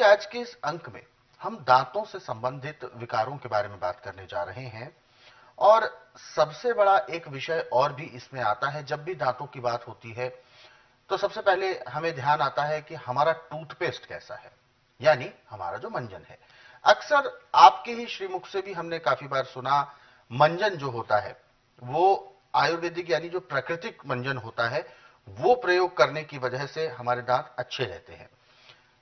आज के इस अंक में हम दांतों से संबंधित विकारों के बारे में बात करने जा रहे हैं। और सबसे बड़ा एक विषय और भी इसमें आता है। जब भी दांतों की बात होती है तो सबसे पहले हमें ध्यान आता है कि हमारा टूथपेस्ट कैसा है, यानी हमारा जो मंजन है। अक्सर आपके ही श्रीमुख से भी हमने काफी बार सुना, मंजन जो होता है वो आयुर्वेदिक यानी जो प्राकृतिक मंजन होता है वो प्रयोग करने की वजह से हमारे दांत अच्छे रहते हैं।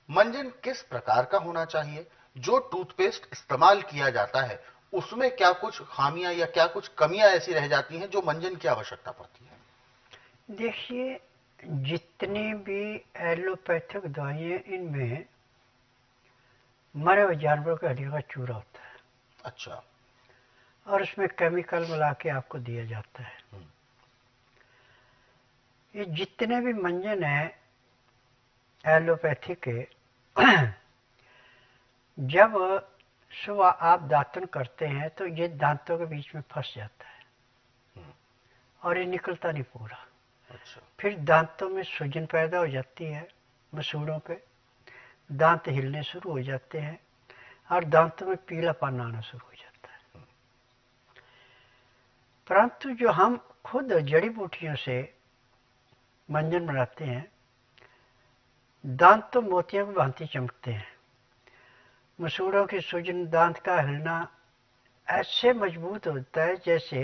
मंजन किस प्रकार का होना चाहिए? जो टूथपेस्ट इस्तेमाल किया जाता है उसमें क्या कुछ खामियां या क्या कुछ कमियां ऐसी रह जाती हैं जो मंजन की आवश्यकता पड़ती है? देखिए, जितनी भी एलोपैथिक दवाइयाँ इनमें मरे हुए जानवरों के हड्डियों का चूरा होता है। अच्छा। और उसमें केमिकल मिला के आपको दिया जाता है। ये जितने भी मंजन हैं एलोपैथी के जब सुबह आप दातुन करते हैं तो ये दांतों के बीच में फंस जाता है और ये निकलता नहीं पूरा। अच्छा। फिर दांतों में सूजन पैदा हो जाती है, मसूड़ों पे दांत हिलने शुरू हो जाते हैं और दांतों में पीलापन आना शुरू हो जाता है। परंतु जो हम खुद जड़ी बूटियों से मंजन बनाते हैं, दांत तो मोतियों की भांति चमकते हैं। मसूड़ों की सूजन, दांत का हिलना ऐसे मजबूत होता है जैसे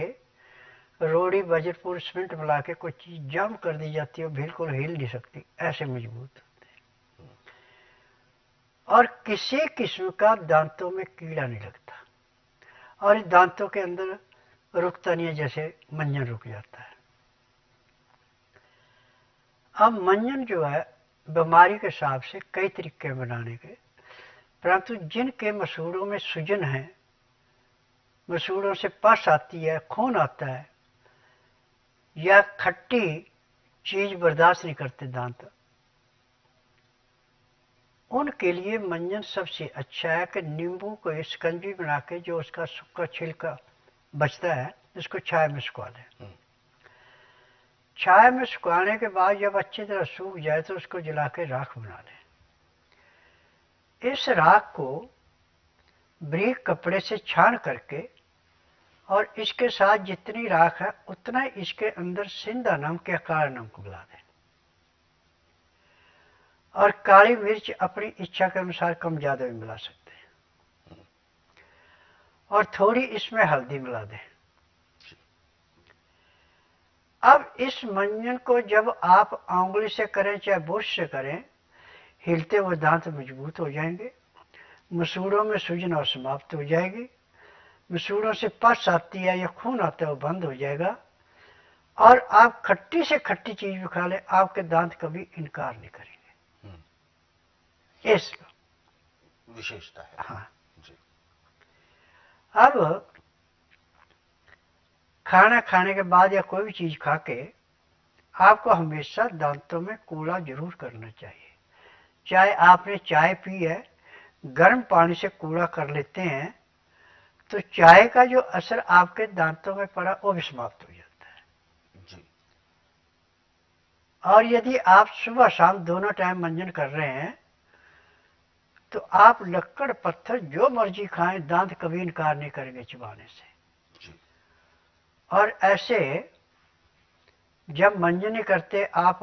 रोड़ी बजरपुर सीमेंट मिला के कोई चीज जाम कर दी जाती है, बिल्कुल हिल नहीं सकती, ऐसे मजबूत होते हैं। और किसी किस्म का दांतों में कीड़ा नहीं लगता और दांतों के अंदर रुकता नहीं है, जैसे मंजन रुक जाता है। अब मंजन जो है बीमारी के हिसाब से कई तरीके बनाने के, परंतु जिनके मसूड़ों में सूजन है, मसूड़ों से पस आती है, खून आता है या खट्टी चीज बर्दाश्त नहीं करते दांत, उनके लिए मंजन सबसे अच्छा है कि नींबू को शिकंजी बना के जो उसका सूखा छिलका बचता है उसको छाया में सुखा दें। छाया में सुखाने के बाद जब अच्छी तरह सूख जाए तो उसको जला के राख बना लें। इस राख को बारीक कपड़े से छान करके और इसके साथ जितनी राख है उतना इसके अंदर सिंधा नमक या काला नमक मिला दें और काली मिर्च अपनी इच्छा के अनुसार कम ज्यादा भी मिला सकते हैं और थोड़ी इसमें हल्दी मिला दें। अब इस मंजन को जब आप आंगुली से करें चाहे बुरश से करें, हिलते हुए दांत मजबूत हो जाएंगे, मसूड़ों में सूजन और समाप्त हो जाएगी, मसूड़ों से पस आती है या खून आता है वो बंद हो जाएगा और आप खट्टी से खट्टी चीज भी खा लें, आपके दांत कभी इनकार नहीं करेंगे। इस विशेषता है। हाँ जी। अब खाना खाने के बाद या कोई भी चीज खा के आपको हमेशा दांतों में कूड़ा जरूर करना चाहिए। चाहे आपने चाय पी है, गर्म पानी से कूड़ा कर लेते हैं तो चाय का जो असर आपके दांतों में पड़ा वो भी समाप्त हो जाता है। जी। और यदि आप सुबह शाम दोनों टाइम मंजन कर रहे हैं तो आप लक्कड़ पत्थर जो मर्जी खाएं, दांत कभी इनकार नहीं करेंगे चबाने से। जी। और ऐसे जब मंजन करते आप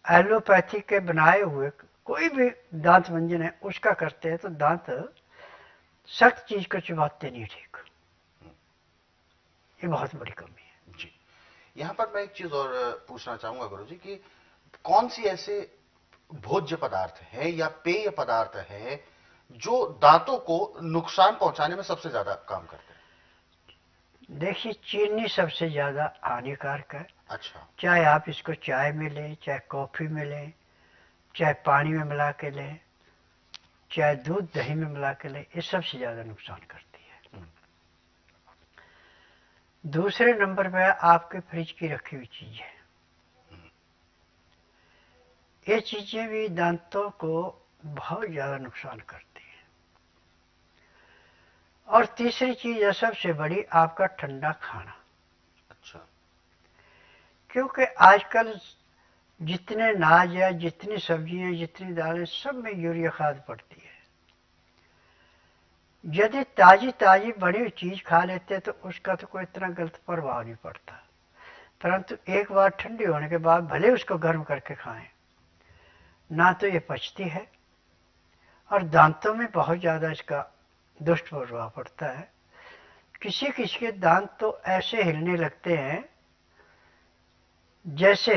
एलोपैथी के बनाए हुए कोई भी दांत मंजन है उसका करते हैं तो दांत सख्त चीज को चबाते नहीं ठीक। ये बहुत बड़ी कमी है। जी। यहां पर मैं एक चीज और पूछना चाहूंगा गुरुजी कि कौन सी ऐसे भोज्य पदार्थ है या पेय पदार्थ है जो दांतों को नुकसान पहुंचाने में सबसे ज्यादा काम करते हैं? देखिए, चीनी सबसे ज्यादा हानिकारक है। अच्छा। चाहे आप इसको चाय में लें, चाहे कॉफी में लें, चाहे पानी में मिला के लें, चाहे दूध दही में मिला के लें, ये सबसे ज्यादा नुकसान करती है। दूसरे नंबर पर आपके फ्रिज की रखी हुई चीजें, ये चीजें भी दांतों को बहुत ज्यादा नुकसान करती हैं। और तीसरी चीज है सबसे बड़ी, आपका ठंडा खाना। अच्छा। क्योंकि आजकल जितने अनाज या जितनी सब्जियां, जितनी दालें, सब में यूरिया खाद पड़ती है। यदि ताजी ताजी बनी हुई चीज खा लेते तो उसका तो कोई इतना गलत प्रभाव नहीं पड़ता, परंतु एक बार ठंडी होने के बाद भले उसको गर्म करके खाएं, ना तो ये पचती है और दांतों में बहुत ज्यादा इसका दुष्ट प्रभाव पड़ता है। किसी किसी के दांत तो ऐसे हिलने लगते हैं जैसे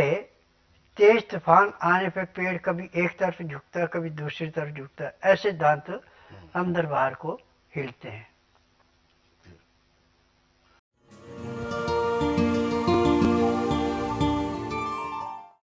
तेज तूफान आने पे पेड़ कभी एक तरफ झुकता है, कभी दूसरी तरफ झुकता है, ऐसे दांत अंदर बाहर को हिलते हैं।